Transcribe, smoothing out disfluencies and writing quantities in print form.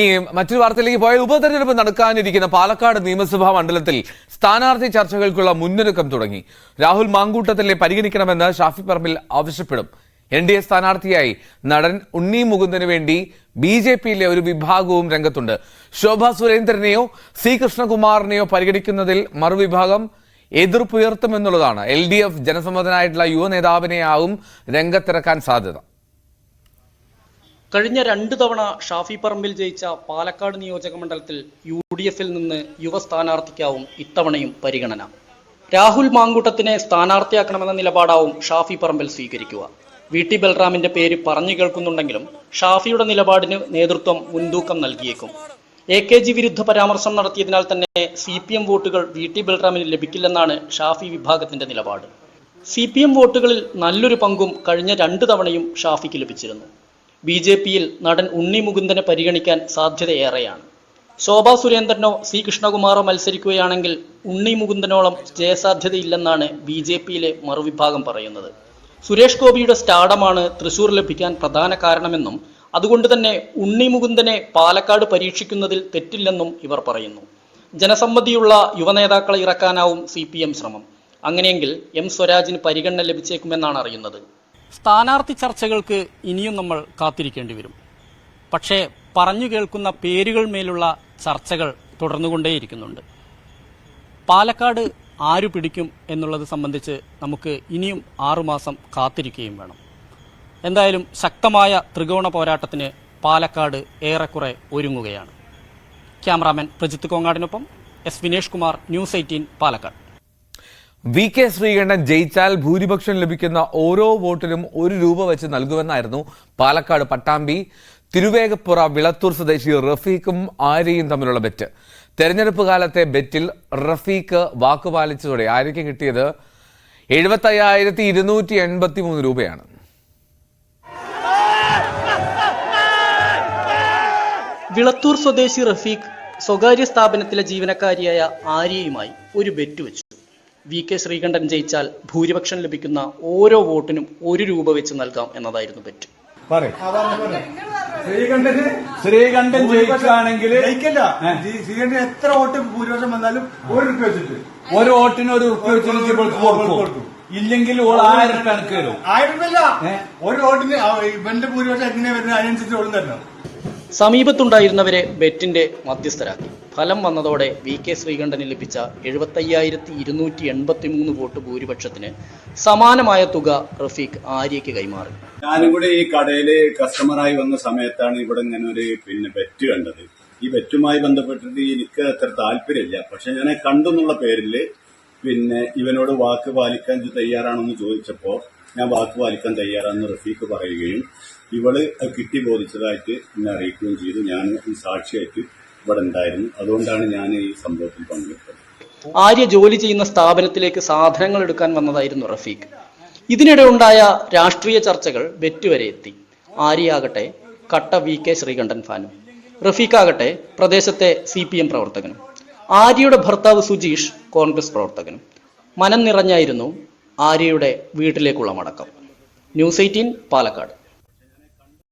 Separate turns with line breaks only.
ഈ മറ്റൊരു വാർത്തയിലേക്ക് പോയ ഉപതെരഞ്ഞെടുപ്പ് നടക്കാനിരിക്കുന്ന പാലക്കാട് നിയമസഭാ മണ്ഡലത്തിൽ സ്ഥാനാർത്ഥി ചർച്ചകൾക്കുള്ള മുന്നൊരുക്കം തുടങ്ങി. രാഹുൽ മാങ്കൂട്ടത്തിലെ പരിഗണിക്കണമെന്ന് ഷാഫി പറമ്പിൽ ആവശ്യപ്പെടും. NDA സ്ഥാനാർത്ഥിയായി നടൻ ഉണ്ണി മുകുന്ദന് വേണ്ടി BJPയിലെ ഒരു വിഭാഗവും രംഗത്തുണ്ട്. ശോഭാ സുരേന്ദ്രനെയോ C കൃഷ്ണകുമാറിനെയോ പരിഗണിക്കുന്നതിൽ മറുവിഭാഗം എതിർപ്പുയർത്തുമെന്നുള്ളതാണ്. LDF ജനസമ്മതനായിട്ടുള്ള യുവ നേതാവിനെയാവും രംഗത്തിറക്കാൻ സാധ്യത.
കഴിഞ്ഞ 2 തവണ ഷാഫി പറമ്പിൽ ജയിച്ച പാലക്കാട് നിയോജക മണ്ഡലത്തിൽ UDFൽ നിന്ന് യുവ സ്ഥാനാർത്ഥിക്കാവും ഇത്തവണയും പരിഗണന. രാഹുൽ മാങ്കൂട്ടത്തിനെ സ്ഥാനാർത്ഥിയാക്കണമെന്ന നിലപാടാവും ഷാഫി പറമ്പിൽ സ്വീകരിക്കുക. VT ബൽറാമിന്റെ പേര് പറഞ്ഞു കേൾക്കുന്നുണ്ടെങ്കിലും ഷാഫിയുടെ നിലപാടിന് നേതൃത്വം മുൻതൂക്കം നൽകിയേക്കും. AKG വിരുദ്ധ പരാമർശം നടത്തിയതിനാൽ തന്നെ CPM വോട്ടുകൾ VT ബൽറാമിന് ലഭിക്കില്ലെന്നാണ് ഷാഫി വിഭാഗത്തിന്റെ നിലപാട്. CPM വോട്ടുകളിൽ നല്ലൊരു പങ്കും കഴിഞ്ഞ 2 തവണയും ഷാഫിക്ക് ലഭിച്ചിരുന്നു. BJPയിൽ നടൻ ഉണ്ണി മുകുന്ദനെ പരിഗണിക്കാൻ സാധ്യതയേറെയാണ്. ശോഭാ സുരേന്ദ്രനോ C കൃഷ്ണകുമാറോ മത്സരിക്കുകയാണെങ്കിൽ ഉണ്ണി മുകുന്ദനോളം ജയസാധ്യതയില്ലെന്നാണ് BJPയിലെ മറുവിഭാഗം പറയുന്നത്. സുരേഷ് ഗോപിയുടെ സ്റ്റാർഡമാണ് തൃശൂർ ലഭിക്കാൻ പ്രധാന കാരണമെന്നും അതുകൊണ്ട് തന്നെ ഉണ്ണി മുകുന്ദനെ പാലക്കാട് പരീക്ഷിക്കുന്നതിൽ തെറ്റില്ലെന്നും ഇവർ പറയുന്നു. ജനസമ്മതിയുള്ള യുവനേതാക്കളെ ഇറക്കാനാവും CPM ശ്രമം. അങ്ങനെയെങ്കിൽ M സ്വരാജിന് പരിഗണന ലഭിച്ചേക്കുമെന്നാണ് അറിയുന്നത്. സ്ഥാനാർത്ഥി ചർച്ചകൾക്ക് ഇനിയും നമ്മൾ കാത്തിരിക്കേണ്ടി വരും. പക്ഷേ പറഞ്ഞു കേൾക്കുന്ന പേരുകൾ മേലുള്ള ചർച്ചകൾ തുടർന്നുകൊണ്ടേയിരിക്കുന്നുണ്ട്. പാലക്കാട് ആരു പിടിക്കും എന്നുള്ളത് സംബന്ധിച്ച് നമുക്ക് ഇനിയും 6 മാസം കാത്തിരിക്കുകയും വേണം. എന്തായാലും ശക്തമായ ത്രികോണ പോരാട്ടത്തിന് പാലക്കാട് ഏറെക്കുറെ ഒരുങ്ങുകയാണ്. ക്യാമറാമാൻ പ്രജിത്ത് കോങ്ങാടിനൊപ്പം S Vinesh Kumar, News 18 Palakkad.
VK Sreekantan ജയിച്ചാൽ ഭൂരിപക്ഷം ലഭിക്കുന്ന ഓരോ വോട്ടിനും ₹1 വെച്ച് നൽകുമെന്നായിരുന്നു പാലക്കാട് പട്ടാമ്പി തിരുവേഗപ്പുറ വിളത്തൂർ സ്വദേശി റഫീഖും ആര്യയും തമ്മിലുള്ള ബെറ്റ്. തെരഞ്ഞെടുപ്പ് കാലത്തെ ബെറ്റിൽ റഫീഖ് വാക്കുപാലിച്ചതോടെ ആര്യയ്ക്ക് കിട്ടിയത് ₹75,283.
വിളത്തൂർ സ്വദേശി റഫീഖ് സ്വകാര്യ സ്ഥാപനത്തിലെ ജീവനക്കാരിയായ ആര്യയുമായി ഒരു ബെറ്റ് വെച്ചു. VK ശ്രീകണ്ഠൻ ജയിച്ചാൽ ഭൂരിപക്ഷം ലഭിക്കുന്ന ഓരോ വോട്ടിനും ₹1 വെച്ച് നൽകാം എന്നതായിരുന്നു ബെറ്റ്.
ശ്രീകണ്ഠൻ ജയിക്കുകയാണെങ്കിൽ ശ്രീകണ്ഠൻ എത്ര വോട്ട് ഭൂരിപക്ഷം വന്നാലും ₹1 വെച്ചിട്ട് ഒരു വോട്ടിന് ₹1 വെച്ചിട്ട് ഇല്ലെങ്കിൽ 1000 കണക്ക് വരും. 1000 ഒരു വോട്ടിന് ഇവന്റെ ഭൂരിപക്ഷം എങ്ങനെ വരുന്നത് അതിനനുസരിച്ച് ഓടും തരണം.
സമീപത്തുണ്ടായിരുന്നവരെ ബെറ്റിന്റെ മധ്യസ്ഥരാക്കി. ഫലം വന്നതോടെ VK ശ്രീകണ്ഠന് ലഭിച്ച 75,283 വോട്ട് ഭൂരിപക്ഷത്തിന് സമാനമായ തുക റഫീഖ് ആര്യയ്ക്ക് കൈമാറി.
ഞാനും കൂടെ ഈ കടയില് കസ്റ്റമറായി വന്ന സമയത്താണ് ഇവിടെ ഇങ്ങനെ ഒരു ബെറ്റ് കണ്ടത്. ഈ ബെറ്റുമായി ബന്ധപ്പെട്ടിട്ട് എനിക്ക് അത്ര താല്പര്യമില്ല. പക്ഷെ ഞാൻ കണ്ടെന്നുള്ള പേരില് ഇവനോട് വാക്ക് പാലിക്കാൻ തയ്യാറാണെന്ന് ചോദിച്ചപ്പോ ഞാൻ വാക്ക് പാലിക്കാൻ തയ്യാറാണെന്ന് റഫീഖ് പറയുകയും ഇവള് കിട്ടി ബോധിച്ചതായിട്ട് എന്നെ അറിയിക്കുകയും ചെയ്തു. ഞാൻ ഈ സാക്ഷിയായിട്ട് ഇവിടെ ഉണ്ടായിരുന്നു. അതുകൊണ്ടാണ് ഞാൻ ഈ സംഭവത്തിൽ പങ്കെടുത്തത്.
ആര്യ ജോലി ചെയ്യുന്ന സ്ഥാപനത്തിലേക്ക് സാധനങ്ങൾ എടുക്കാൻ വന്നതായിരുന്നു റഫീഖ്. ഇതിനിടെ ഉണ്ടായ രാഷ്ട്രീയ ചർച്ചകൾ ബെറ്റ് വരെ എത്തി. ആര്യയാകട്ടെ കട്ട VK ശ്രീകണ്ഠൻ ഫാനും, റഫീഖാകട്ടെ പ്രദേശത്തെ CPM പ്രവർത്തകനും, ആര്യയുടെ ഭർത്താവ് സുജീഷ് കോൺഗ്രസ് പ്രവർത്തകനും. മനം നിറഞ്ഞായിരുന്നു ആര്യയുടെ വീട്ടിലേക്കുള്ള മടക്കം. News 18 പാലക്കാട്.